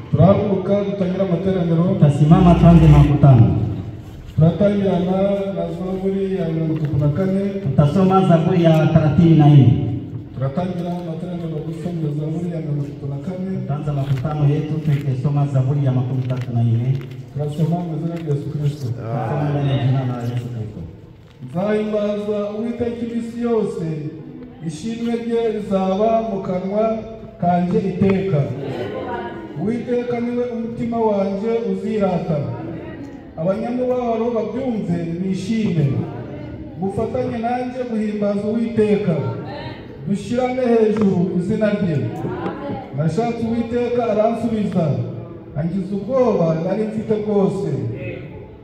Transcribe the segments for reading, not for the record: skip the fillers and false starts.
Turahaguruka dutangira amateraniro. Tutasimama tuanze makutano. Turatangirana na Zaburi ya 34. Tutasoma Zaburi ya 34. Turatangira amateraniro gusoma Zaburi ya 34. Tutaanza makutano yetu tukisoma Zaburi ya 34. Turasoma mu izina rya Yesu Kristo. Tunasoma ndani ya jina la Yesu Kristo. Nzahimbaza Uwiteka iminsi yose, ishimwe rye rizaba mu kanwa kanje iteka. Uwiteka niwe umutima wanje uzirata. Abanyamubabaro babyumve bishime. Mufatanye nanjye guhimbaza Uwiteka. Dushirane hejuru izina rye. Nashatse Uwiteka aransubiza. Angiza ubwoba nari mfite bwose.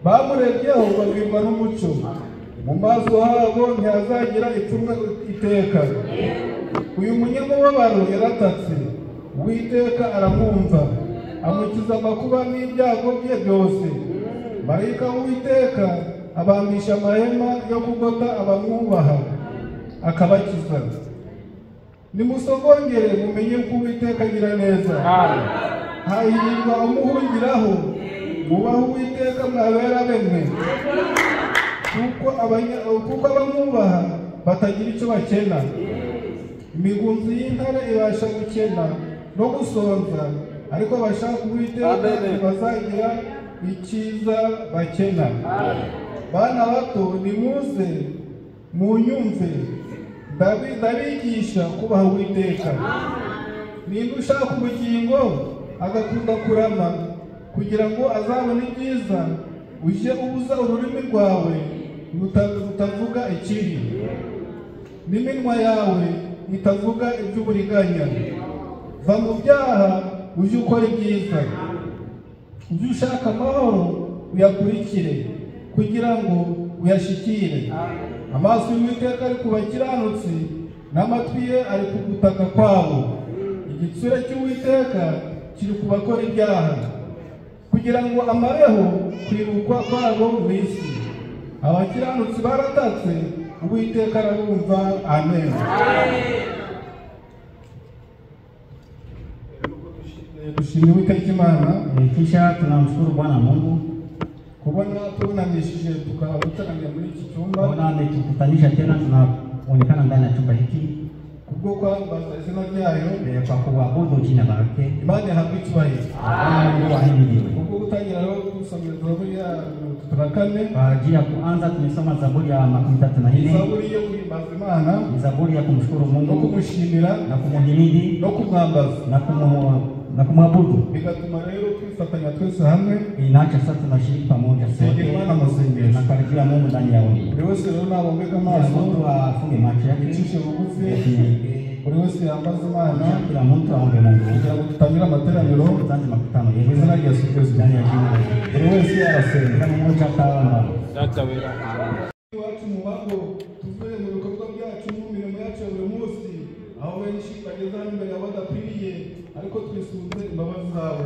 Bamurebyeho babwirwa n'umucyo. Mu maso habo ntihazagira ipfunwe iteka. Uyu munyamubabaro yaratatse. Uwiteka aramwumva. Amukiza amakuba n'ibyago bye byose. Marayika w'Uwiteka abambisha amahema yo kugota abamwubaha, akabakiza. Nimusogongere mumenye ko Uwiteka agira neza. Hahirwa umuhungiraho. Mubahe Uwiteka mwabera bemwe. Kuko abamwubaha batagira icyo bakena. Imigunzu y'intare ibasha gukena no gusonza, ariko abashaka Uwiteka bazagira icyiza bakena. Bana bato nimuze munyumve, ndabigisha kubaha Uwiteka. Ninde ushaka ubugingo agakunda kurama, kugira ngo azabone ibyiza, ujye ubuza ururimi rwawe rutavuga ikibi, n'iminwa yawe itavuga iby'uburiganya. Va mu byaha ujye ukora ibyiza, ujye ushaka amahoro uyakurikire, kugira ngo uyashikire. Amaso y'Uwiteka ari ku bakiranutsi, n'amatwi ye ari ku gutaka kwabo. Igitsure cy'Uwiteka kiri ku bakora ibyaha, kugira ngo amareho kwibukwa kwabo mu isi. Abakiranutsi baratatse, Uwiteka arabumva. Amen. Dushimire Uwiteka Imana. Kisha tunamshukuru Bwana Mungu kubona tunamishije tukaba tutarangije muri iki cyumba. Bwana ametukutanisha tena, tunaonekana ndani ya chumba hiki kubwo kwambaza izina ryayo, kwa kuabudu jina lake. Imana ihabwe icyubahiro. Mungu ahimidiwe. Kubwo gutangira rero gusoma Zaburi ya 34. Kwa ajili ya kuanza tumesoma Zaburi ya 34. Zaburi yo guhimbaza Imana, ni Zaburi ya kumshukuru Mungu, no kumushimira, na kumuhimidi, no kumwambaza, na kumwabudu. Bigatuma rero twifatanya twese hamwe. Inaacha sasa tunashiriki pamoja sote na karibia Mungu ndani ya ombi. Buri wese rero nabombeka amaso, mtu afunge macho yake, icishe bugufi, buri wese yambaza Imana, kila mtu aombe Mungu. kugira ngo tutangire amateraniro, tuanze makutano yetu izina rya Yesu Kristo. ndani ya jina la Yesu. Buri wese arasenga. Kila mmoja ataomba. Iwacu mu bago tuvuye mu bikorwa byacu mu mirimo yacu ya buri munsi, aho benshi bageza imbere yawe badakwiriye, ariko twisunze imbabazi zawe.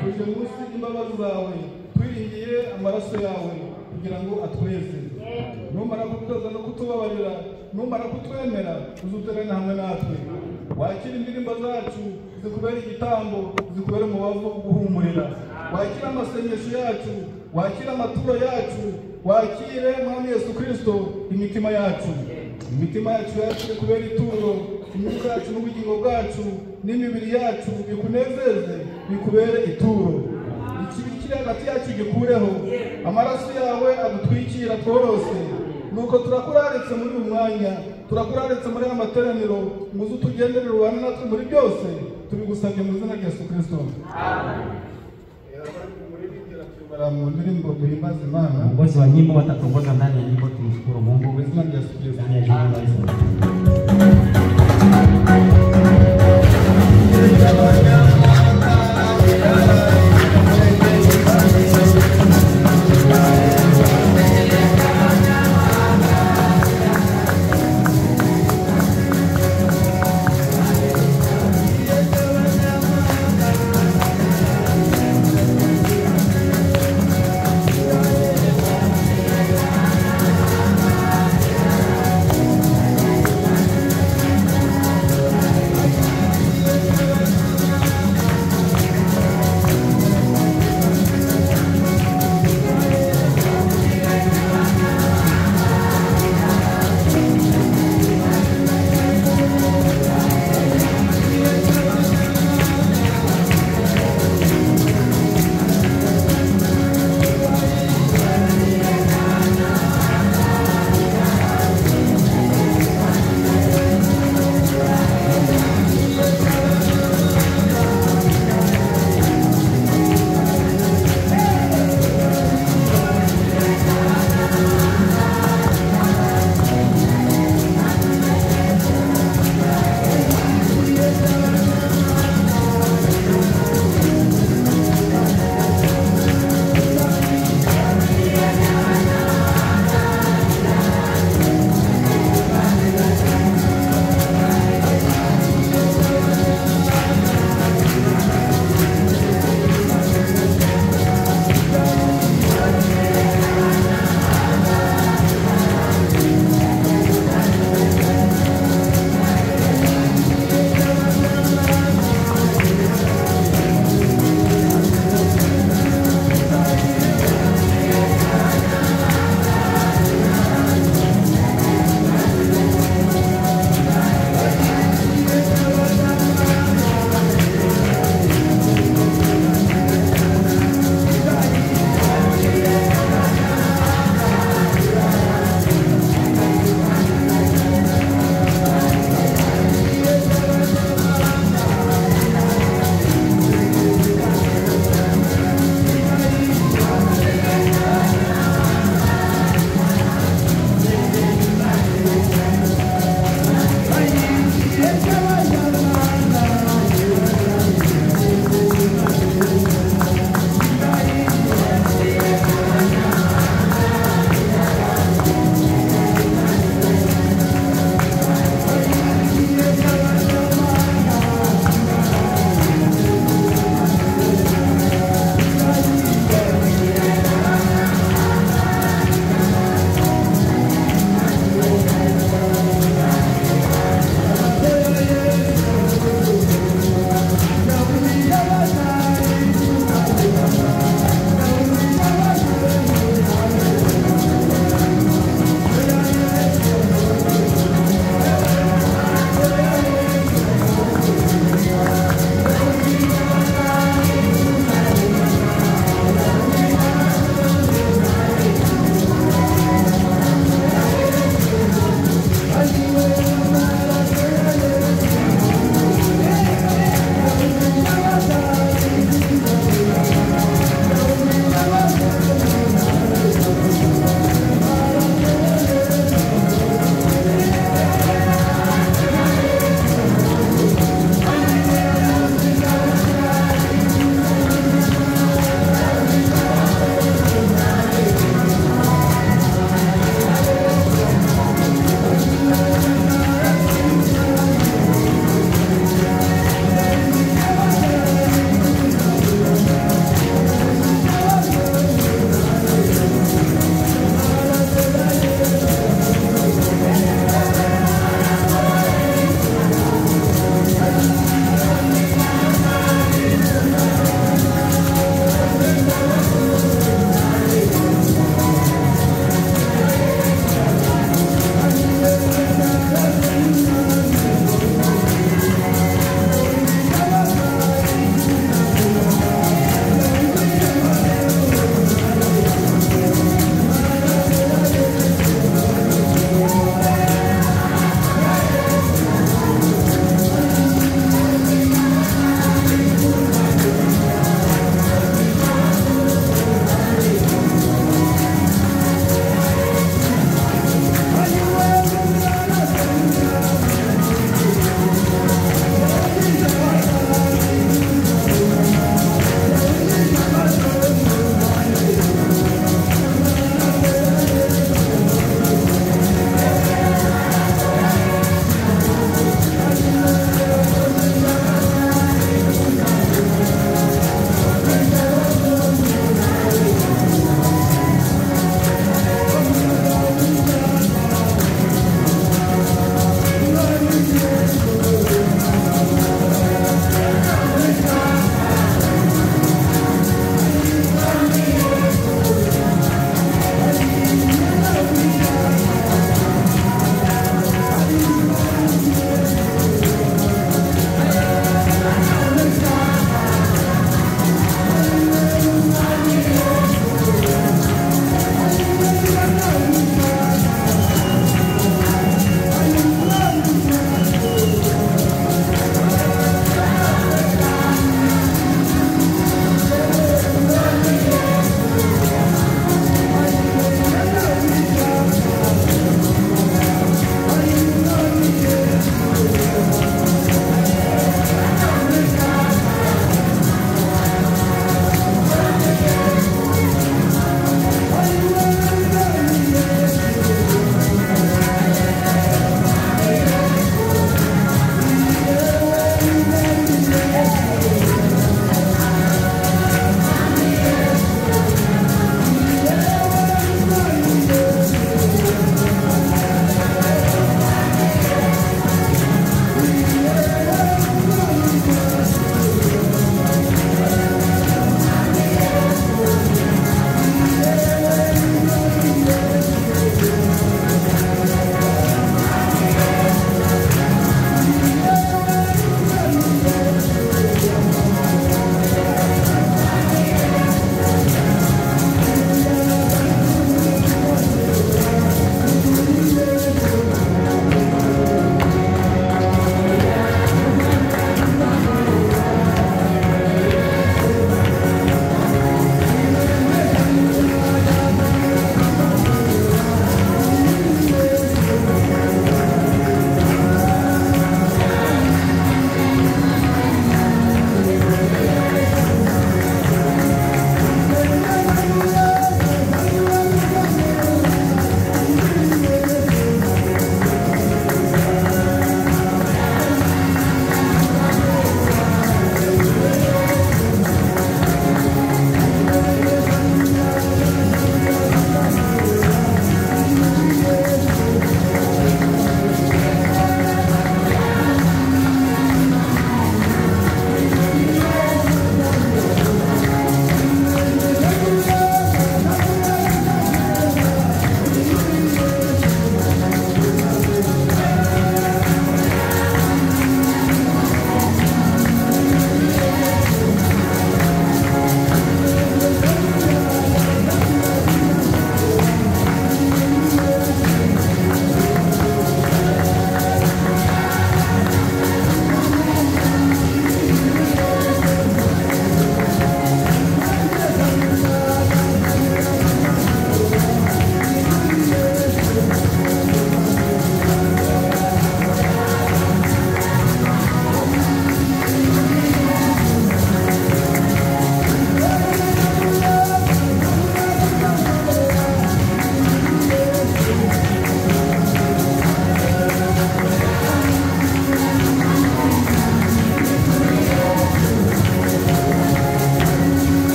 Tuje munsi imbabazi zawe, twiringiye amaraso yawe kugira ngo atweze. Numara kutuza no kutubabarira, numara kutwemera, uzuterane hamwe natwe. Wakira indirimbo zacu zikubera igitambo, zikubera umubavu guhumurira. Wakira amasengesho yacu, wakira amaturo yacu, wakire Mwami Yesu Kristo imitima yacu. Imitima yacu yakire kubera ituro, imyuka yacu n'ubugingo bwacu n'imibiri yacu bikunezeze, bikubere ituro. Ikibi kiri hagati yacu gikureho, amaraso yawe adutwikira tworose. Nuko turakuraritse muri uyu mwanya, turakuraritse muri aya materaniro, muze utugendere rubane natwe muri byose, tubigusabye mu izina rya Yesu Kristo. Mu ndirimbo duhimbaza Imana, Viongozi wa nyimbo watatongoza ndani ya nyimbo tumshukuru Mungu mu izina rya Yesu Kristo. ndani ya jina la Yesu.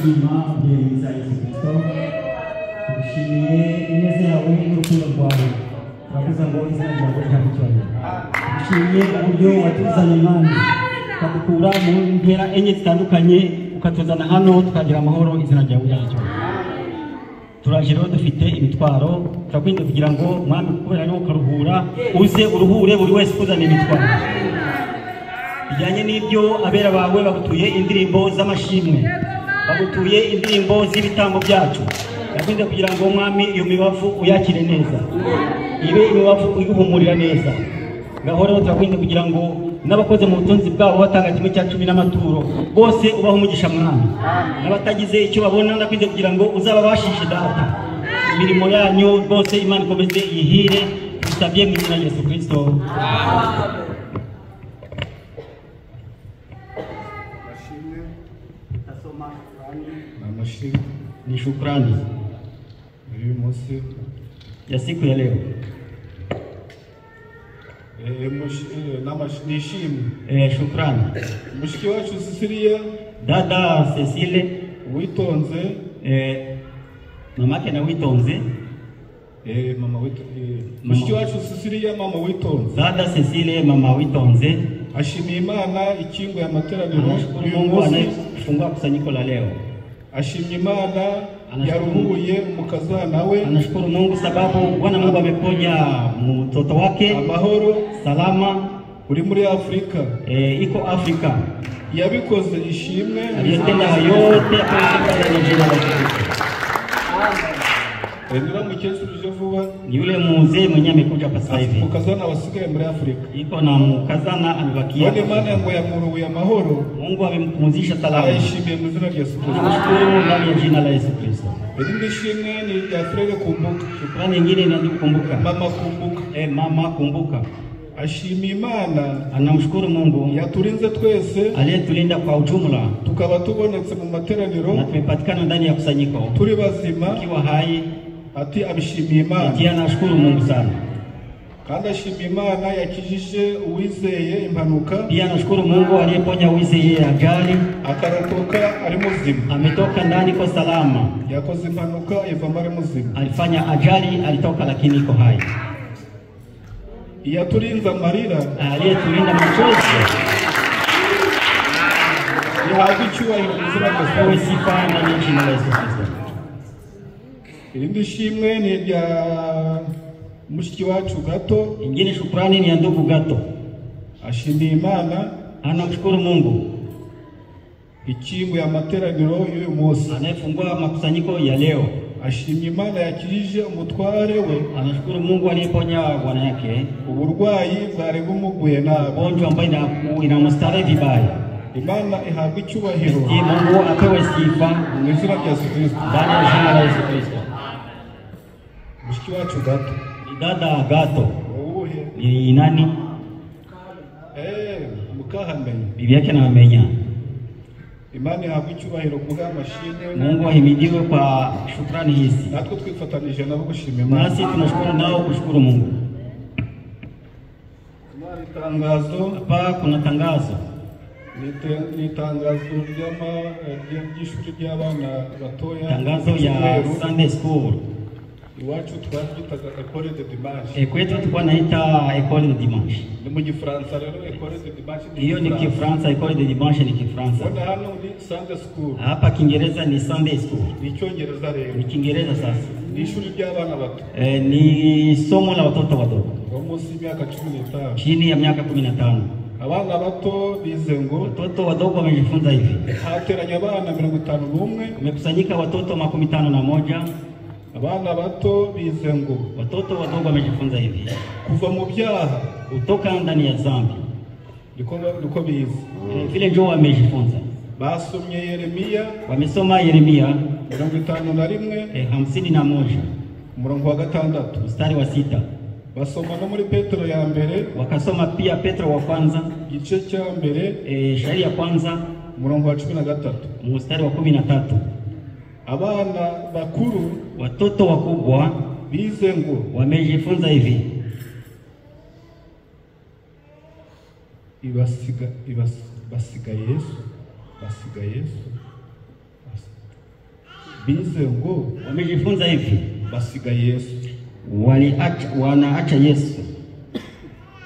turagushima ubwiriza Yesu Kristo, tugushimiye ineza yawe n'urukundo rwawe, turavuga ngo izina ryawe rihabwe icyubahiro. Tugushimiye uburyo watuzanye Mwami, ukadukura mu ntera enye zitandukanye, ukatuzana hano tukagira amahoro, izina ryawe rihabwe icyubahiro. Turaje rero dufite imitwaro, turakwinze kugira ngo Mwami kubera ariho ukaruhura, uze uruhure buri wese kuzana imitwaro bijyanye n'ibyo abera bawe bagutuye indirimbo z'amashimwe, bagutuye indirimbo z'ibitambo byacu. Turakwinze kugira ngo Mwami iyo mibavu uyakire neza, ibe imibavu iguhumurira neza. Gahoro turakwinze kugira ngo n'abakoze mu butunzi bwabo batanga kimwe cya 10 n'amaturo bose ubaho umugisha Mwami, n'abatagize icyo babona ndakwinze kugira ngo uzababashishe data imirimo yanyu bose, Imana ikomeze ihire, dusabye mu izina rya Yesu Kristo. Ni shukrani ya siku ya leo. Shukrani mushiki wacu Cecilia, dada Cecile Witonze, mamake na Witonze, mama Witonze, mushiki wacu Cecilia, mama Witonze, dada Cecile, mama Witonze ashimiye Imana ikingo ya materaniro Mungu anayefungua kusanyiko la leo. Ashimye Imana yaruhuye umukazana we, anashukuru Mungu sababu Bwana Mungu ameponya mtoto wake amahoro salama uri muri Afrika, iko Afrika, yabikoze ishimwe aliyetenda yote kwa jina la Yesu. Ndio mukecuru vuba ni yule mzee mwenye amekuja hapa sasa hivi, mukazana wasigaye muri Afrika, iko na mukazana amebakia. Wale Imana ngo yamuruhuye amahoro, Mungu amempumzisha salama, ayishimiye mu izina rya Yesu Kristo. Nashukuru ndani ya jina la Yesu Kristo. Ndi shimwe ni ya Frere Kumbuka, shukrani nyingine ni Kumbuka, mama Kumbuka, mama Kumbuka ashimiye Imana, anamshukuru Mungu yaturinze twese, aliyetulinda kwa ujumla, tukaba tubonetse mu materaniro na tumepatikana ndani ya kusanyiko turi bazima, kiwa hai. Ati abishimiye Imana, ndiye anashukuru Mungu sana, kandi ashimiye Imana yakijije uwizeye impanuka, pia anashukuru Mungu aliyeponya uwizeye ajali, akarokoka ari muzima, ametoka ndani kwa salama. Yakoze impanuka ivamo ari muzima, alifanya ajali alitoka lakini iko hai. Yaturinza amarira, aliyetulinda machozi, yahabwe icyubahiro mu izina rya Yesu, sifa ndani ya jina la Yesu Kristo. Irindi shimwe ni rya mushiki wacu Gato, ingine shukrani ni ya ndugu Gato, ashimiye Imana, anamshukuru Mungu ikingo ya materaniro y'uyu munsi, anayefungua makusanyiko ya leo. Ashimye Imana yakirije umutware we, anashukuru Mungu aliyeponya bwana yake uburwayi bwari bumuguye nabi, ugonjwa ambao inamstare vibaya. Imana ihabwe icyubahiro, Mungu apewe sifa mu izina rya Yesu Kristo, ndani ya jina la Yesu Kristo. Mushiki wacu Gato, ni dada Gato, uwuhe ni nani? Mukahamenye, bibi yake na amenya. Imana ihabwe icyubahiro ku bw'amashimwe, Mungu ahimidiwe kwa shukrani hizi, natwe twifatanije nabo gushima Imana, nasi tunashukuru nao kushukuru Mungu. Tangazo hapa kuna tangazo, ni tangazo ry'ishuri ry'abana batoya, tangazo ya Sunday School. Iwacu twagitaga École de Dimanche, kwetu tulikuwa naita École de Dimanche. Ni mu Gifaransa rero École de Dimanche, hiyo ni Kifaransa, École de Dimanche ni Kifaransa. Bona hano ni Sunday School, hapa Kiingereza ni Sunday School. Ni Cyongereza rero, ni Kiingereza sasa. Ni ishuri ry'abana bato, ni somo la watoto wadogo munsi y'imyaka 15, chini ya miaka 15. Abana bato bize ngo, watoto wadogo wamejifunza hivi. Hateranya abana 51, kumekusanyika watoto 51. Abana bato bize ngo, watoto wadogo wamejifunza hivi. Kuva mu byaha, kutoka ndani ya dhambi. Niko bize. Vile ndio wamejifunza. Basomye Yeremia, wamesoma Yeremia 51 umurongo wa 6, mstari wa 6. Basoma no muri Petro ya mbere, wakasoma pia Petro wa kwanza gice cya mbere, shairi ya kwanza umurongo wa 13, mstari wa 13. Abana bakuru, watoto wakubwa bize ngo, wamejifunza hivi. basiga Yesu, bize ngo wamejifunza hivi, basiga Yesu, wanaacha Yesu.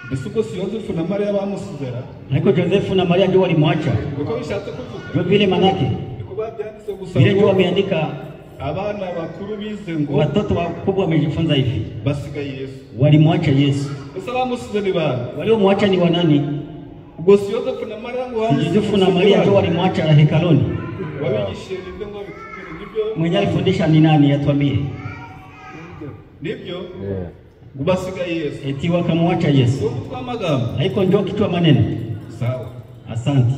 mbese ubwo si Yosefu na Mariya bamusizera? Haiko Josefu na Maria ndio walimwacha, Uko bishatse kuvuga ndio vile manake niko babyanditse gusa vile ndio wameandika. abana bakuru bize ngo Watoto wakubwa wamejifunza hivi, basiga Yesu, walimwacha Yesu. mbese bamusize ni bana? Waliomwacha ni wanani? Ubwo si Yosefu na Mariya ngo Yosefu na Maria ndio walimwacha hekaluni. wabigishije nibyo ngo bitubwire nibyo? Mwenye alifundisha ni nani? Atuambie. Nibyo ubasiga Yesu, Eti wakamwacha Yesu. kwa amagambo. Haiko ndio kitu maneno. Sawa, Asante.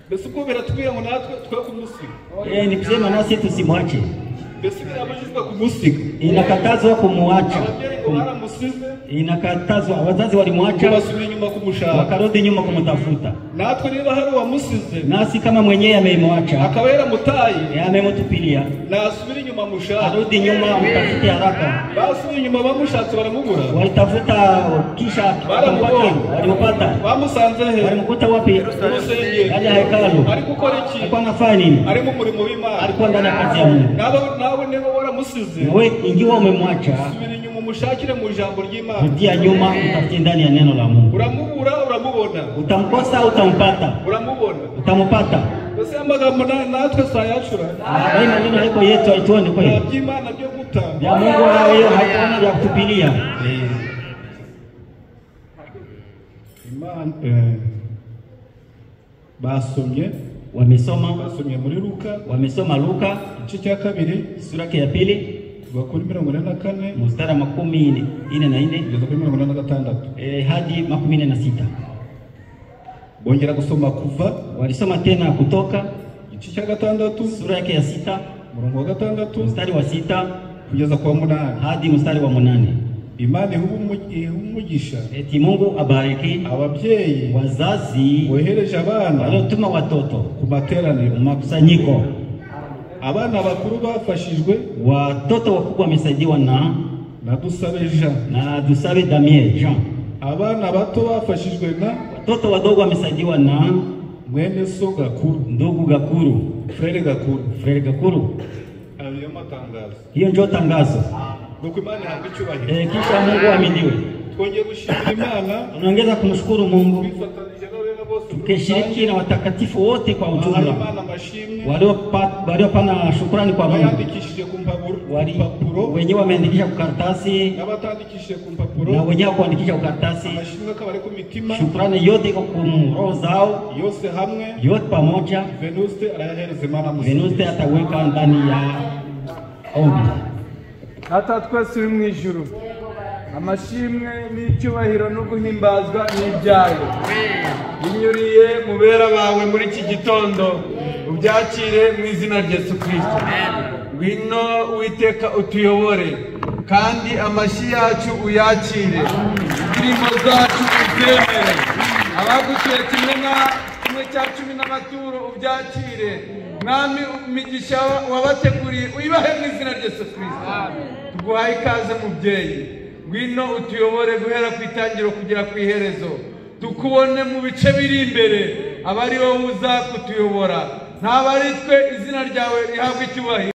mbese ubwo biratubwira ngo natwe twe kumusiga? Ni kusema nasi tusimwache. mbese birabujijwe kumusiga? Inakatazwa kumwacha. Ababyeyi ngo baramusize, Inakatazwa, wazazi walimwacha basubira inyuma kumushaka. wakarudi nyuma kumtafuta. Natwe niba hari uwamusize Nasi kama mwenyewe amemwacha, akaba yaramutaye, amemtupilia, nasubira inyuma mushaka. arudi nyuma mtafute haraka. Basubira inyuma bamushatse baramubura, Walitafuta kisha wakampata, walimupata. bamusanze he? Walimkuta wapi? Urusengero. Ndani ya hekalu. ari gukora iki? Alikuwa anafanya nini? ari mu murimo w'Imana. Alikuwa ndani ya kazi ya Mungu. nawe niba waramusize, Nawe ingiwa umemwacha, subira inyuma umushakire mu ijambo ry'Imana. rudia nyuma utafute ndani ya neno la Mungu. Uramubura, uramubona. Utamkosa, utampata. Uramubona. Utampata. mbese amagambo natwe sayacura. Hii maneno haiko yetu, haituone kwa hiyo. By'Imana byo gutanga. Ya Mungu hayo haikuona vya kutupilia. Imana basomye muri Luka, wamesoma Luka igice cya kabiri sura ya pili kuva kuri 44 mstari wa 14 kugeza kuri 46 hadi 46. bongera gusoma Kuva, Walisoma tena Kutoka igice cya gatandatu sura yake ya 6 umurongo wa gatandatu mstari wa 6 kugeza kwa 8. hadi mstari wa 8. Imana ihumugisha Eti Mungu abariki ababyeyi wazazi bohereje abana waliotuma watoto ku materaniro, makusanyiko. abana bakuru bafashijwe, Watoto wakubwa wamesaidiwa na Dusabe Jean, na Dusabe Damien Jean. abana bato bafashijwe na Watoto wadogo wamesaidiwa na mwene so Gakuru, ndugu Gakuru, Frere Gakuru. Frere Gakuru. Ayo matangazo Hiyo ndio tangazo. nuko Imana ihabwa icyubahiro. Kisha Mungu aminiwe. Twongeye gushimira Imana, Tunaongeza kumshukuru Mungu, twifatanije n'abera bose tukishiriki na watakatifu wote kwa ujumla Imana amashimwe waliopana shukrani kwa Mungu, bayandikishije ku mpapuro, wenyewe wameandikisha kwa karatasi n'abatandikishije ku na mpapuro, wenyewe kuandikisha kwa karatasi. amashimwe akaba ari ku mitima Shukrani yote iko kwa roho zao yose hamwe. yote pamoja. Venuste arayahereza Imana muzima. Venuste ataweka ndani ya ombi. Data twese uri mu ijuru, amashimwe n'icyubahiro no guhimbazwa n'ibyayo binyuriye mu bera bawe muri iki gitondo, ubyakire mu izina rya Yesu Kristo. Ngwino Uwiteka utuyobore, kandi amashyi yacu uyakire, indirimbo zacu uzemere, abagutuye kimwe cya 10 n'amaturo ubyakire. Mwami, imigisha wabateguriye uyibahe mu izina rya Yesu Kristo. Tuguhaye ikaze mubyeyi, ngwino utuyobore guhera ku itangiro kugera ku iherezo, tukubone mu bice biri imbere, abari wowe uza kutuyobora, ntabwo ari twe. Izina ryawe rihabwe icyubahiro.